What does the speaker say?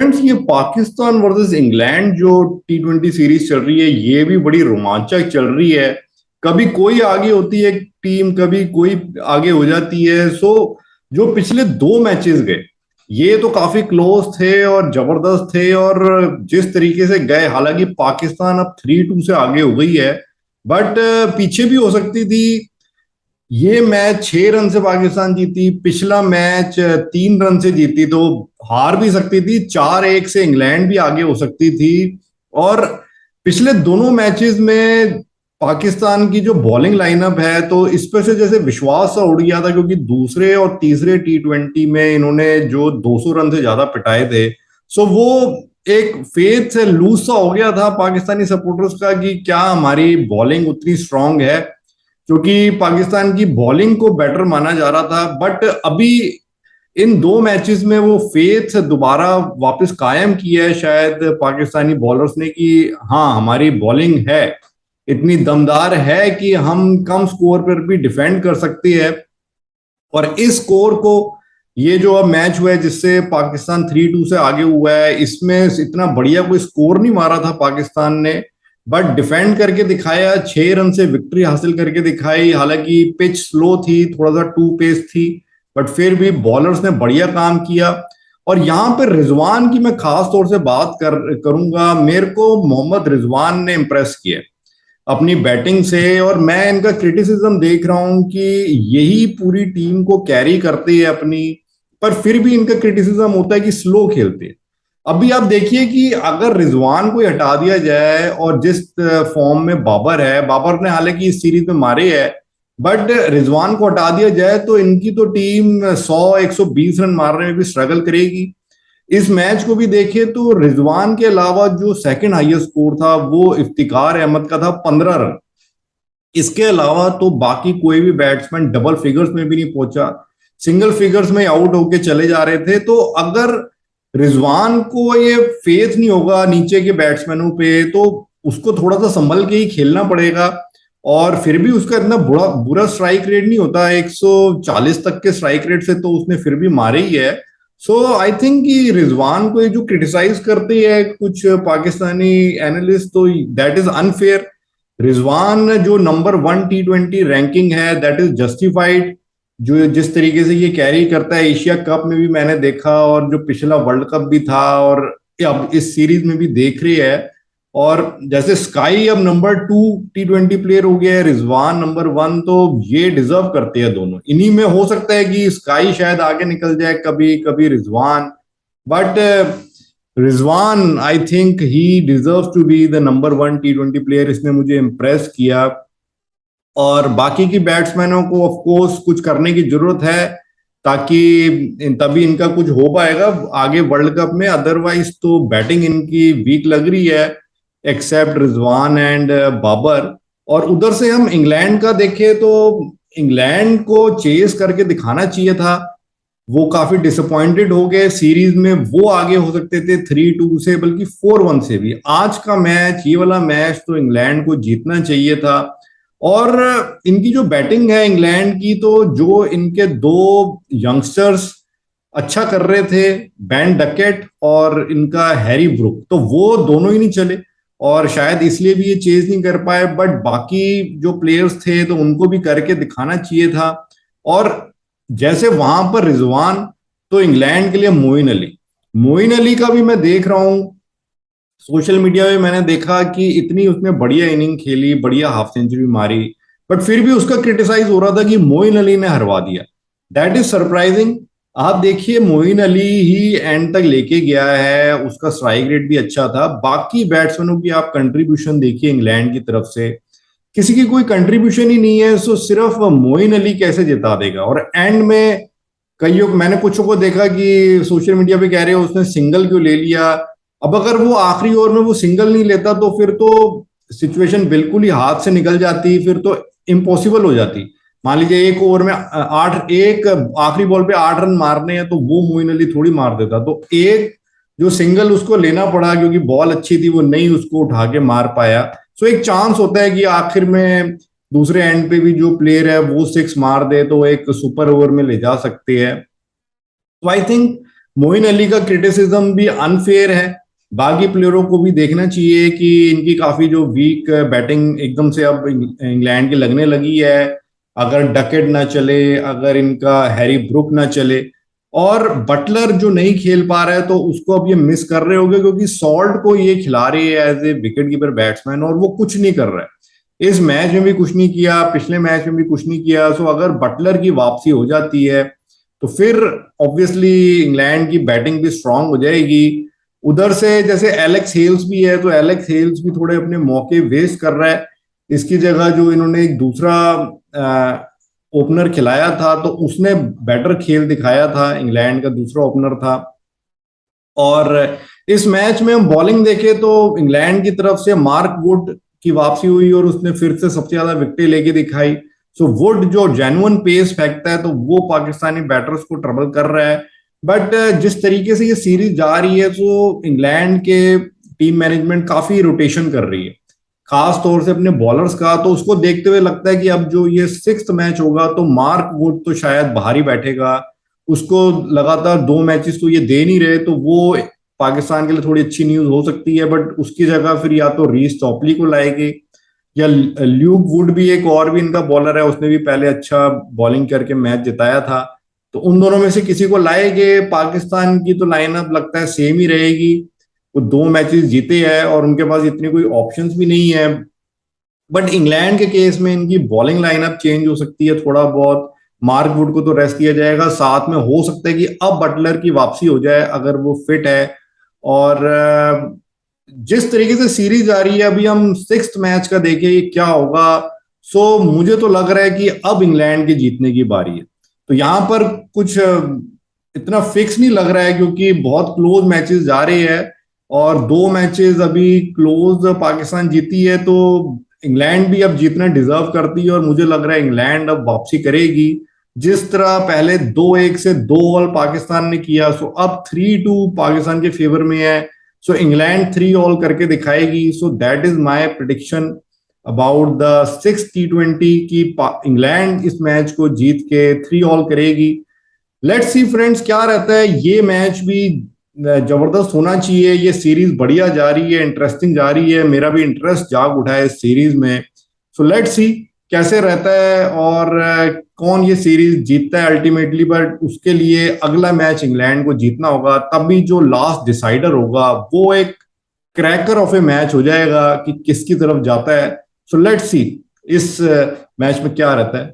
Friends, ये Pakistan versus England जो T20 series चल रही है, ये भी बड़ी रोमांचक चल रही है। कभी कोई आगे होती है टीम, कभी कोई आगे हो जाती है। जो पिछले दो मैचेस गए, ये तो काफी क्लोज थे और जबरदस्त थे। और जिस तरीके से गए, हालांकि पाकिस्तान अब 3-2 से आगे हो गई है, बट पीछे भी हो सकती थी। ये मैच 6 रन से पाकिस्तान जीती, पिछला मैच 3 रन से जीती, तो हार भी सकती थी। 4-1 से इंग्लैंड भी आगे हो सकती थी। और पिछले दोनों मैचेस में पाकिस्तान की जो बॉलिंग लाइनअप है, तो इस पर से जैसे विश्वास सा उड़ गया था, क्योंकि दूसरे और तीसरे T20 में इन्होंने जो 200 रन से ज्यादा पिटाए थे। वो एक फेथ से लूज सा हो गया था पाकिस्तानी सपोर्टर्स का कि क्या हमारी बॉलिंग उतनी स्ट्रांग है, क्योंकि पाकिस्तान की बॉलिंग को बेटर माना जा रहा था। बट अभी इन दो मैचेस में वो फेथ दोबारा वापस कायम किया है शायद पाकिस्तानी बॉलर्स ने कि हाँ, हमारी बॉलिंग है, इतनी दमदार है कि हम कम स्कोर पर भी डिफेंड कर सकते हैं। और इस स्कोर को, ये जो अब मैच हुआ है जिससे पाकिस्तान 3-2 से आगे हुआ है, इसमें इतना बढ़िया कोई स्कोर नहीं मारा था पाकिस्तान ने, बट डिफेंड करके दिखाया। 6 रन से विक्ट्री हासिल करके दिखाई। हालांकि पिच स्लो थी, थोड़ा सा टू पेस थी, बट फिर भी बॉलर्स ने बढ़िया काम किया। और यहाँ पर रिजवान की मैं खास तौर से बात करूंगा। मेरे को मोहम्मद रिजवान ने इंप्रेस किया अपनी बैटिंग से, और मैं इनका क्रिटिसिज्म देख रहा हूं कि यही पूरी टीम को कैरी करते हैं अपनी, पर फिर भी इनका क्रिटिसिज्म होता है कि स्लो खेलते हैं। अभी आप देखिए कि अगर रिजवान को हटा दिया जाए और जिस फॉर्म में बाबर है, बाबर ने हालांकि इस सीरीज में मारे है, बट रिजवान को हटा दिया जाए तो इनकी तो टीम 100-120 रन मारने में भी स्ट्रगल करेगी। इस मैच को भी देखें तो रिजवान के अलावा जो सेकंड हाईएस्ट स्कोर था वो इफ्तिकार अहमद का था, 15 रन। इसके अलावा तो बाकी कोई भी बैट्समैन डबल फिगर्स में भी नहीं पहुंचा, सिंगल फिगर्स में आउट होके चले जा रहे थे। तो अगर रिजवान को ये फेथ नहीं होगा नीचे के बैट्समैनों पे, तो उसको थोड़ा सा संभल के ही खेलना पड़ेगा। और फिर भी उसका इतना बुरा बुरा स्ट्राइक रेट नहीं होता, 140 तक के स्ट्राइक रेट से तो उसने फिर भी मारे ही है। आई थिंक कि रिजवान को ये जो क्रिटिसाइज करते हैं कुछ पाकिस्तानी एनालिस्ट, तो दैट इज अनफेयर। रिजवान जो नंबर 1 T20 रैंकिंग है, दैट इज जस्टिफाइड। जो जिस तरीके से ये कैरी करता है, एशिया कप में भी मैंने देखा, और जो पिछला वर्ल्ड कप भी था, और अब इस सीरीज में भी देख रही है। और जैसे स्काई अब नंबर 2 T20 प्लेयर हो गया है, रिजवान नंबर 1, तो ये डिजर्व करते हैं दोनों। इन्हीं में हो सकता है कि स्काई शायद आगे निकल जाए, कभी कभी Rizwan. But Rizwan, I think he deserve to be the number 1 T20 player. इसने मुझे इम्प्रेस किया। और बाकी की बैट्समैनों को ऑफ कोर्स कुछ करने की जरूरत है, ताकि तभी इनका कुछ हो पाएगा आगे वर्ल्ड कप में। अदरवाइज तो बैटिंग इनकी वीक लग रही है, एक्सेप्ट रिजवान एंड बाबर। और उधर से हम इंग्लैंड का देखें तो इंग्लैंड को चेस करके दिखाना चाहिए था। वो काफी डिसअपॉइंटेड हो गए सीरीज में। वो आगे हो सकते थे 3-2 से, बल्कि 4-1 से भी। आज का मैच, ये वाला मैच तो इंग्लैंड को जीतना चाहिए था। और इनकी जो बैटिंग है इंग्लैंड की, तो जो इनके दो यंगस्टर्स अच्छा कर रहे थे, बैन डकेट और इनका हैरी ब्रुक, तो वो दोनों ही नहीं चले, और शायद इसलिए भी ये चेज नहीं कर पाए। बट बाकी जो प्लेयर्स थे तो उनको भी करके दिखाना चाहिए था। और जैसे वहां पर रिजवान, तो इंग्लैंड के लिए मोइन अली। मोइन अली का भी मैं देख रहा हूं सोशल मीडिया में, मैंने देखा कि इतनी उसने बढ़िया इनिंग खेली, बढ़िया हाफ सेंचुरी मारी, बट फिर भी उसका क्रिटिसाइज हो रहा था कि मोइन अली ने हरवा दिया। That is surprising. आप देखिए, मोइन अली ही एंड तक लेके गया है, उसका स्ट्राइक रेट भी अच्छा था। बाकी बैट्समैनों की आप कंट्रीब्यूशन देखिए इंग्लैंड की तरफ से, किसी की कोई कंट्रीब्यूशन ही नहीं है। सिर्फ मोइन अली कैसे जिता देगा। और एंड में कईयों, मैंने कुछों को देखा कि सोशल मीडिया पे कह रहे हो उसने सिंगल क्यों ले लिया। अब अगर वो आखिरी ओवर में वो सिंगल नहीं लेता, तो फिर तो सिचुएशन बिल्कुल ही हाथ से निकल जाती, फिर तो इम्पॉसिबल हो जाती। मान लीजिए एक ओवर में एक आखिरी बॉल पे 8 रन मारने हैं, तो वो मोइन अली थोड़ी मार देता। तो एक जो सिंगल उसको लेना पड़ा, क्योंकि बॉल अच्छी थी, वो नहीं उसको उठा के मार पाया। एक चांस होता है कि आखिर में दूसरे एंड पे भी जो प्लेयर है वो 6 मार दे, तो एक सुपर ओवर में ले जा सकते हैं। तो आई थिंक मोइन अली का क्रिटिसिज्म भी अनफेयर है। बाकी प्लेयरों को भी देखना चाहिए कि इनकी काफी जो वीक बैटिंग एकदम से अब इंग्लैंड की लगने लगी है। अगर डकेट ना चले, अगर इनका हैरी ब्रुक ना चले, और बटलर जो नहीं खेल पा रहा है, तो उसको अब ये मिस कर रहे होंगे, क्योंकि सॉल्ट को ये खिला रही है as a wicket keeper batsman, और वो कुछ नहीं कर रहा है। इस मैच में भी कुछ नहीं किया, पिछले मैच में भी कुछ नहीं किया। सो अगर बटलर की वापसी हो जाती है तो फिर ऑब्वियसली इंग्लैंड की बैटिंग भी स्ट्रांग हो जाएगी। उधर से जैसे एलेक्स हेल्स भी है, तो एलेक्स हेल्स भी थोड़े अपने मौके वेस्ट कर रहा है। इसकी जगह जो इन्होंने एक दूसरा ओपनर खिलाया था, तो उसने बेटर खेल दिखाया था, इंग्लैंड का दूसरा ओपनर था। और इस मैच में हम बॉलिंग देखें तो इंग्लैंड की तरफ से मार्क वुड की वापसी हुई और उसने फिर से सबसे ज्यादा विकेटें लेके दिखाई। सो वुड जो जेन्युइन पेस फेंकता है, तो वो पाकिस्तानी बैटर्स को ट्रबल कर रहा है। बट जिस तरीके से ये सीरीज जा रही है, तो इंग्लैंड के टीम मैनेजमेंट काफी रोटेशन कर रही है, खास तौर से अपने बॉलर्स का। तो उसको देखते हुए लगता है कि अब जो ये सिक्स्थ मैच होगा, तो मार्क वुड तो शायद बाहर ही बैठेगा। उसको लगातार 2 मैचेस तो ये दे नहीं रहे, तो वो पाकिस्तान के लिए थोड़ी अच्छी न्यूज हो सकती है। बट उसकी जगह फिर या तो रीस टॉपली को लाएंगे, या ल्यूक वुड भी एक और भी इनका बॉलर है, उसने भी पहले अच्छा बॉलिंग करके मैच जिताया था। तो उन दोनों में से किसी को लाएंगे। पाकिस्तान की तो लाइनअप लगता है सेम ही रहेगी। वो 2 मैचेस जीते हैं और उनके पास इतनी कोई ऑप्शंस भी नहीं है। बट इंग्लैंड के केस में इनकी बॉलिंग लाइनअप चेंज हो सकती है थोड़ा बहुत। मार्क वुड को तो रेस्ट दिया जाएगा, साथ में हो सकता है कि अब बटलर की वापसी हो जाए अगर वो फिट है। और जिस तरीके से सीरीज आ रही है, अभी हम सिक्स्थ मैच का देखें ये क्या होगा। सो मुझे तो लग रहा है कि अब इंग्लैंड के जीतने की बारी है। तो यहां पर कुछ इतना फिक्स नहीं लग रहा है, क्योंकि बहुत क्लोज मैचेस जा रहे हैं। और 2 मैचेस अभी क्लोज पाकिस्तान जीती है, तो इंग्लैंड भी अब जीतना डिजर्व करती है। और मुझे लग रहा है इंग्लैंड अब वापसी करेगी। जिस तरह पहले 2-1 से 2 ऑल पाकिस्तान ने किया, सो अब 3-2 पाकिस्तान के फेवर में है। सो इंग्लैंड 3 ऑल करके दिखाएगी। So that is my prediction about the 6 T20 की इंग्लैंड इस मैच को जीत के 3 ऑल करेगी। लेट्स सी फ्रेंड्स क्या रहता है। ये मैच भी जबरदस्त होना चाहिए। ये सीरीज बढ़िया जा रही है, इंटरेस्टिंग जा रही है, मेरा भी इंटरेस्ट जाग उठा है इस सीरीज में। सो लेट्स सी कैसे रहता है, और कौन ये सीरीज जीतता है अल्टीमेटली। बट उसके लिए अगला मैच इंग्लैंड को जीतना होगा, तभी जो लास्ट डिसाइडर होगा वो एक क्रैकर ऑफ ए मैच हो जाएगा कि किसकी तरफ जाता है। सो लेट्स सी इस मैच में क्या रहता है।